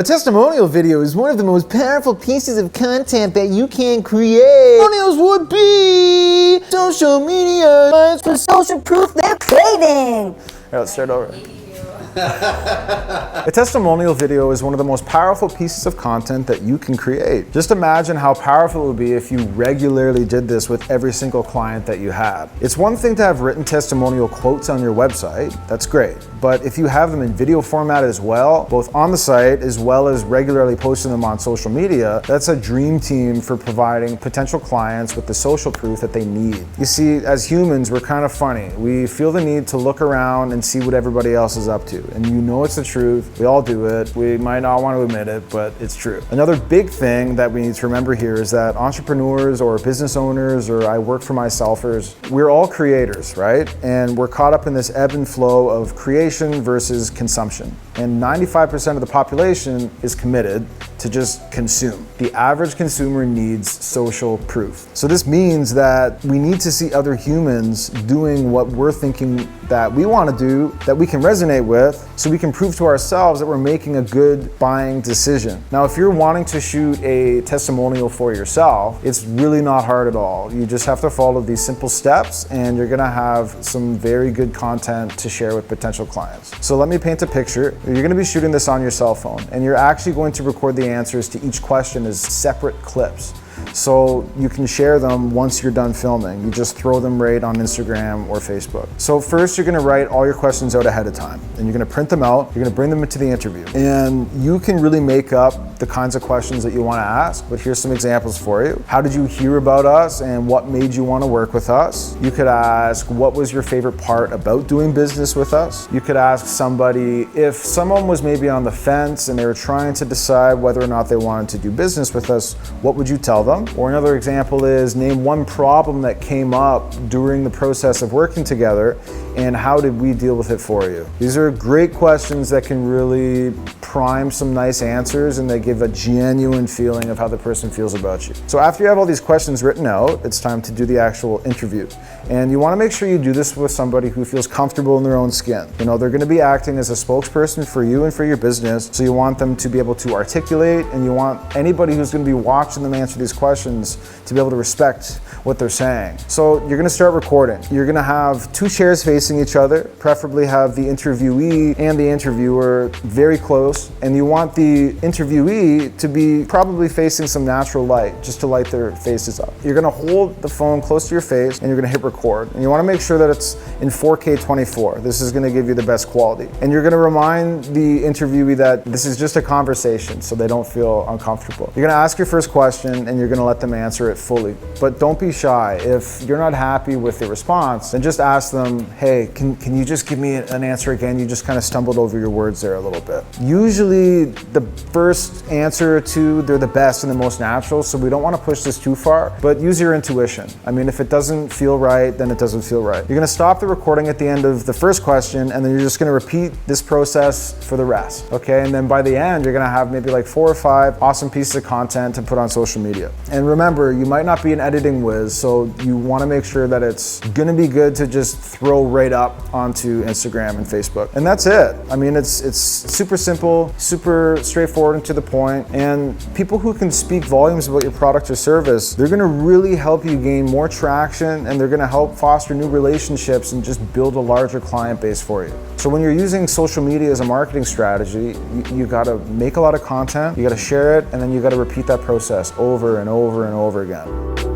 A testimonial video is one of the most powerful pieces of content that you can create. Testimonials would be social media for social proof they're craving. All right, let's start over. A testimonial video is one of the most powerful pieces of content that you can create. Just imagine how powerful it would be if you regularly did this with every single client that you had. It's one thing to have written testimonial quotes on your website, that's great. But if you have them in video format as well, both on the site as well as regularly posting them on social media, that's a dream team for providing potential clients with the social proof that they need. You see, as humans, we're kind of funny. We feel the need to look around and see what everybody else is up to. And you know it's the truth. We all do it. We might not want to admit it, but it's true. Another big thing that we need to remember here is that entrepreneurs or business owners or I work for myselfers, we're all creators, right? And we're caught up in this ebb and flow of creation versus consumption. And 95% of the population is committed to just consume. The average consumer needs social proof. So this means that we need to see other humans doing what we're thinking that we want to do, that we can resonate with, so we can prove to ourselves that we're making a good buying decision. Now, if you're wanting to shoot a testimonial for yourself, it's really not hard at all. You just have to follow these simple steps and you're gonna have some very good content to share with potential clients. So let me paint a picture. You're gonna be shooting this on your cell phone and you're actually going to record the answers to each question as separate clips. So you can share them once you're done filming. You just throw them right on Instagram or Facebook. So first you're gonna write all your questions out ahead of time and you're gonna print them out, you're gonna bring them into the interview. And you can really make up the kinds of questions that you wanna ask, but here's some examples for you. How did you hear about us and what made you wanna work with us? You could ask, what was your favorite part about doing business with us? You could ask somebody, if someone was maybe on the fence and they were trying to decide whether or not they wanted to do business with us, what would you tell them? Or another example is, name one problem that came up during the process of working together and how did we deal with it for you? These are great questions that can really prime some nice answers and they give a genuine feeling of how the person feels about you. So after you have all these questions written out, it's time to do the actual interview. And you want to make sure you do this with somebody who feels comfortable in their own skin. You know, they're going to be acting as a spokesperson for you and for your business, so you want them to be able to articulate and you want anybody who's going to be watching them answer these questions to be able to respect what they're saying. So you're going to start recording. You're going to have two chairs facing each other, preferably have the interviewee and the interviewer very close, and you want the interviewee to be probably facing some natural light just to light their faces up. You're going to hold the phone close to your face and you're going to hit record. And you want to make sure that it's in 4K 24. This is going to give you the best quality. And you're going to remind the interviewee that this is just a conversation so they don't feel uncomfortable. You're going to ask your first question and you're going to let them answer it fully. But don't be shy. If you're not happy with the response, then just ask them, hey, can you just give me an answer again? You just kind of stumbled over your words there a little bit. Usually the first answer or two, they're the best and the most natural, so we don't want to push this too far, but use your intuition. I mean, if it doesn't feel right, then it doesn't feel right. You're going to stop the recording at the end of the first question and then you're just going to repeat this process for the rest, okay? And then by the end, you're going to have maybe like 4 or 5 awesome pieces of content to put on social media. And remember, you might not be an editing whiz, so you want to make sure that it's going to be good to just throw right up onto Instagram and Facebook. And that's it. I mean, it's super simple, super straightforward and to the point. And people who can speak volumes about your product or service, they're going to really help you gain more traction and they're going to help foster new relationships and just build a larger client base for you. So when you're using social media as a marketing strategy, you got to make a lot of content, you got to share it, and then you got to repeat that process over and over and over again.